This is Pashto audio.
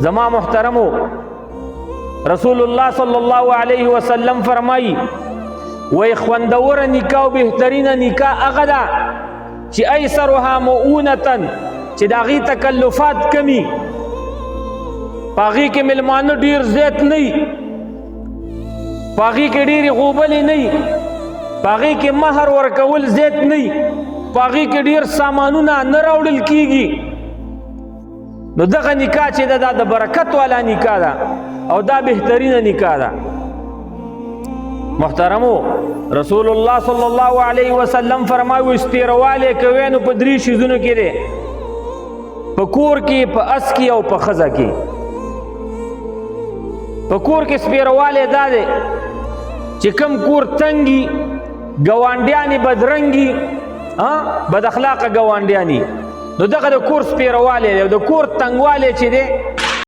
زما محترمو رسول الله صلی الله علیه وسلم فرمایي وای خوندور نکاح او بهترینه نکاح هغه ده چې ایسرها مؤونتن چې د هغې تکلفات کمی په هغې کې مېلمانه ډېر زیات نه وي په هغې کې ډېرې غوبلې نه وي په هغې کې مهر ورکول زیات نه وي په هغې کې ډېر سامانونه نه راوړل کېږي نو دغه نکاح چې ده دا د برکت والا نکاح ده او دا بهترینه نکاح ده محترمو رسول الله صلی الله علیه وسلم فرمایي استیروالی کوئ نو په درې شیزونو کې دی په کور کې په اس کې او په ښځه کې په کور کې سپیروالی دا دی چې کم کور تنګي ګاونډیانې بدرنګي بد اخلاقه ګاونډیانې نو دغه د کور سپیروالی دی او د کور تنګوالی چې دی